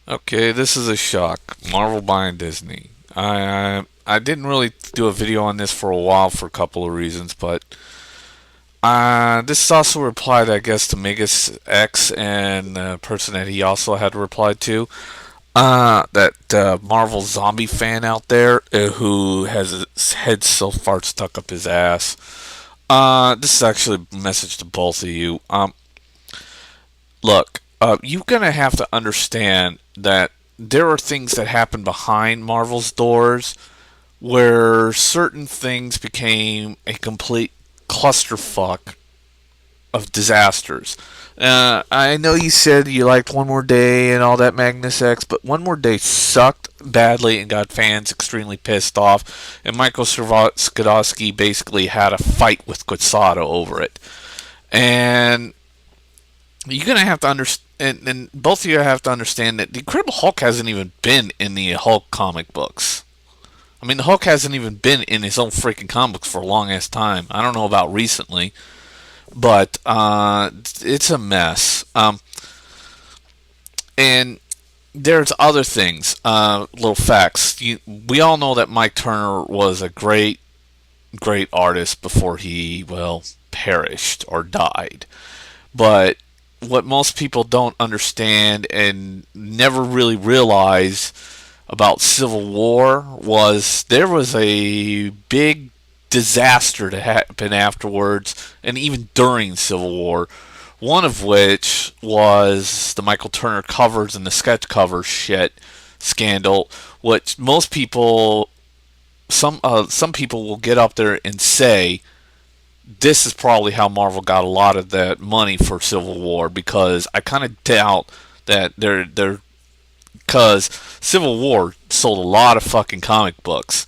Okay, this is a shock. Marvel buying Disney. I didn't really do a video on this for a while for a couple of reasons, but this is also a reply, I guess, to Megas X and the person that he also had replied to. That Marvel zombie fan out there who has his head so far stuck up his ass. This is actually a message to both of you. Look, you're gonna have to understand that there are things that happen behind Marvel's doors where certain things became a complete clusterfuck of disasters. I know you said you liked One More Day and all that Magnus X, but One More Day sucked badly and got fans extremely pissed off. And Michael Skodowski basically had a fight with Quesada over it. And you're gonna have to understand, and both of you have to understand that the Incredible Hulk hasn't even been in the Hulk comic books. I mean, the Hulk hasn't even been in his own freaking comic books for a long ass time. I don't know about recently, but it's a mess. And there's other things, little facts. We all know that Mike Turner was a great, great artist before he, well, perished or died. But what most people don't understand and never really realize about Civil War was there was a big disaster to happen afterwards and even during Civil War. One of which was the Michael Turner covers and the sketch cover shit scandal, which most people, some people will get up there and say this is probably how Marvel got a lot of that money for Civil War, because I kind of doubt that they're because Civil War sold a lot of fucking comic books.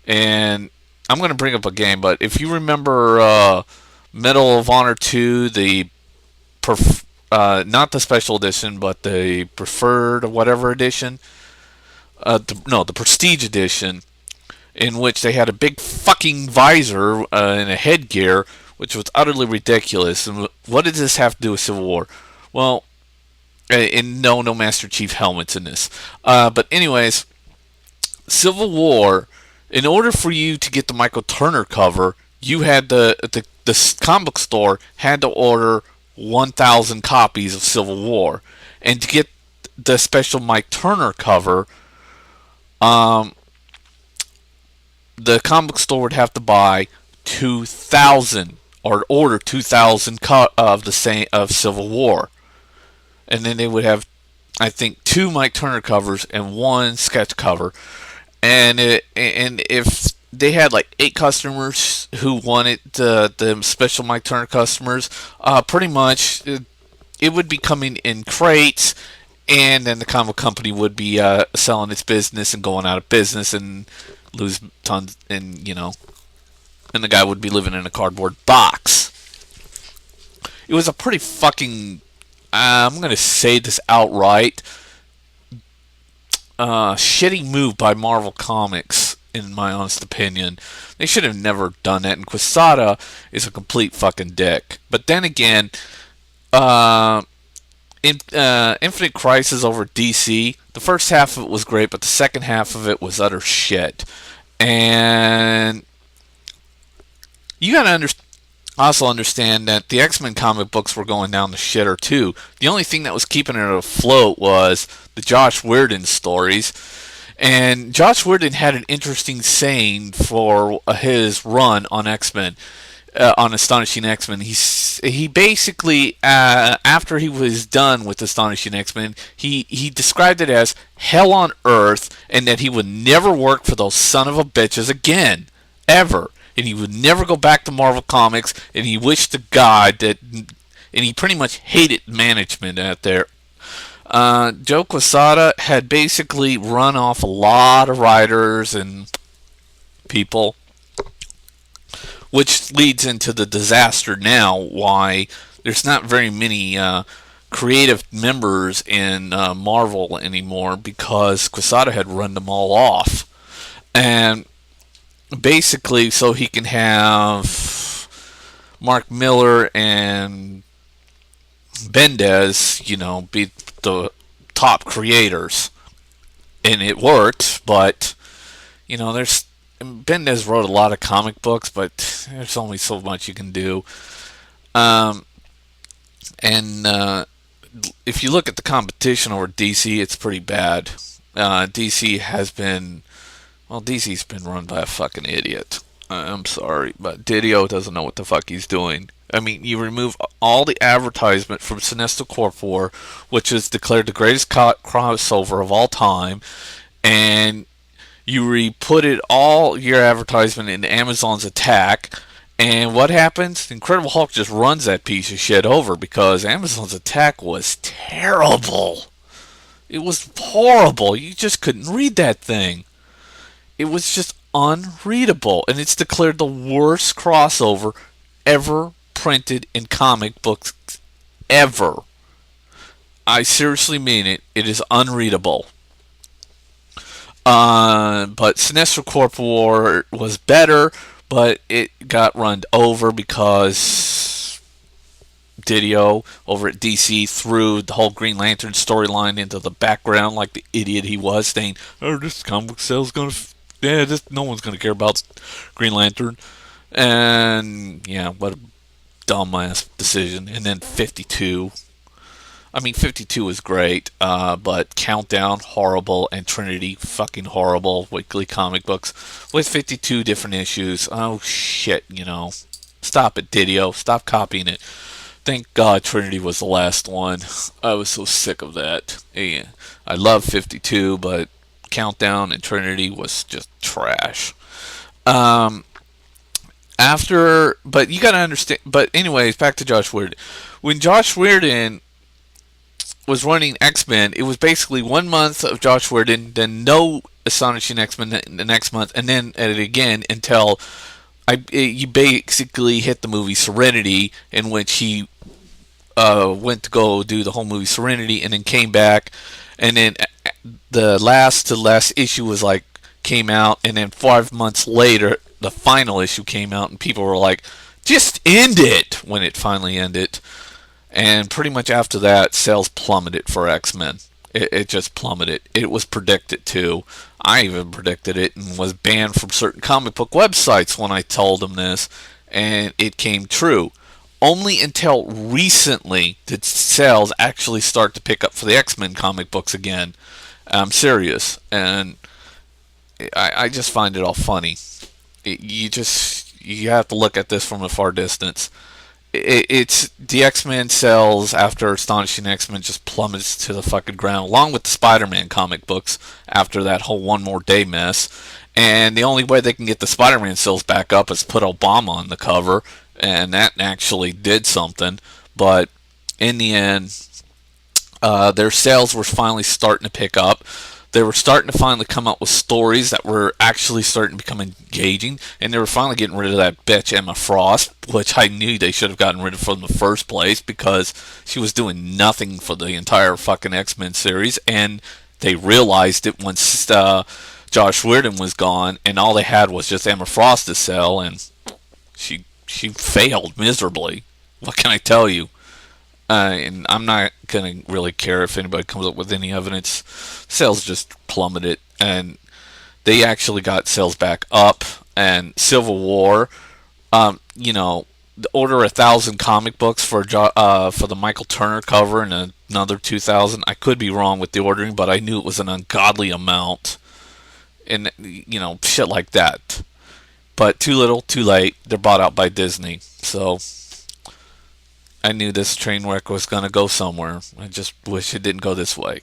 And I'm going to bring up a game, but if you remember Medal of Honor 2, not the special edition, but the preferred or whatever edition, the Prestige edition, in which they had a big fucking visor and a headgear, which was utterly ridiculous. And what did this have to do with Civil War? Well, and no Master Chief helmets in this. But anyways, Civil War. In order for you to get the Michael Turner cover, you had the comic store had to order 1,000 copies of Civil War, and to get the special Mike Turner cover, um, the comic store would have to buy 2,000 or order 2,000 of the same of Civil War, and then they would have, I think, two Mike Turner covers and one sketch cover, and if they had like 8 customers who wanted the special Mike Turner customers, pretty much it would be coming in crates, and then the comic company would be selling its business and going out of business and lose tons, and the guy would be living in a cardboard box. It was a pretty fucking, I'm gonna say this outright, shitty move by Marvel Comics, in my honest opinion. They should have never done that, and Quesada is a complete fucking dick. But then again, Infinite Crisis over DC, the first half of it was great, but the second half of it was utter shit. And you gotta also understand that the X-Men comic books were going down the shitter too. The only thing that was keeping it afloat was the Josh Whedon stories. And Josh Whedon had an interesting saying for his run on X-Men, on Astonishing X-Men. He basically, after he was done with Astonishing X-Men, he described it as hell on earth, and that he would never work for those son of a bitches again, ever. And he would never go back to Marvel Comics, and he wished to God that, and he pretty much hated management out there. Joe Quesada had basically run off a lot of writers and people, which leads into the disaster now. Why there's not very many creative members in Marvel anymore, because Quesada had run them all off, and basically so he can have Mark Miller and Bendis, be the top creators, and it worked. But there's Bendis wrote a lot of comic books, but there's only so much you can do. Um, and if you look at the competition over DC, it's pretty bad. DC's been run by a fucking idiot. I'm sorry, but Didio doesn't know what the fuck he's doing. I mean, you remove all the advertisement from Sinestro Corp, which is declared the greatest crossover of all time, and you re-put it all your advertisement in Amazon's Attack. And what happens? The Incredible Hulk just runs that piece of shit over because Amazon's Attack was terrible. It was horrible. You just couldn't read that thing. It was just unreadable. And it's declared the worst crossover ever printed in comic books ever. I seriously mean it. It is unreadable. But Sinestro Corp was better, but it got run over because Didio over at DC threw the whole Green Lantern storyline into the background like the idiot he was, saying, "Oh, this comic book sale's no one's gonna care about Green Lantern," and yeah, what a dumbass decision. And then 52. I mean, 52 is great, but Countdown, horrible, and Trinity, fucking horrible. Weekly comic books with 52 different issues. Oh, shit, Stop it, Didio. Stop copying it. Thank God Trinity was the last one. I was so sick of that. Yeah, I love 52, but Countdown and Trinity was just trash. But you gotta understand. But anyways, back to Josh Whedon. When Josh Whedon was running X-Men, it was basically 1 month of Josh Whedon, then no Astonishing X-Men the next month, and then at it again until you basically hit the movie Serenity, in which he went to go do the whole movie Serenity, and then came back, and then the last issue was came out, and then 5 months later the final issue came out, and people were like, "Just end it!" when it finally ended. And pretty much after that, sales plummeted for X-Men. It just plummeted. It was predicted too. I even predicted it and was banned from certain comic book websites when I told them this, and it came true. Only until recently did sales actually start to pick up for the X-Men comic books again. I'm serious, and I just find it all funny. You have to look at this from a far distance. It's the X-Men sales after Astonishing X-Men just plummets to the fucking ground, along with the Spider-Man comic books after that whole One More Day mess. And the only way they can get the Spider-Man sales back up is put Obama on the cover, and that actually did something. But in the end, their sales were finally starting to pick up. They were starting to finally come up with stories that were actually starting to become engaging, and they were finally getting rid of that bitch Emma Frost, which I knew they should have gotten rid of from the first place because she was doing nothing for the entire fucking X-Men series, and they realized it once Josh Whedon was gone, and all they had was just Emma Frost to sell, and she failed miserably. What can I tell you? And I'm not going to really care if anybody comes up with any evidence. Sales just plummeted, and they actually got sales back up. And Civil War, order 1,000 comic books for the Michael Turner cover and another 2,000. I could be wrong with the ordering, but I knew it was an ungodly amount, and shit like that. But too little, too late. They're bought out by Disney, so I knew this train wreck was going to go somewhere. I just wish it didn't go this way.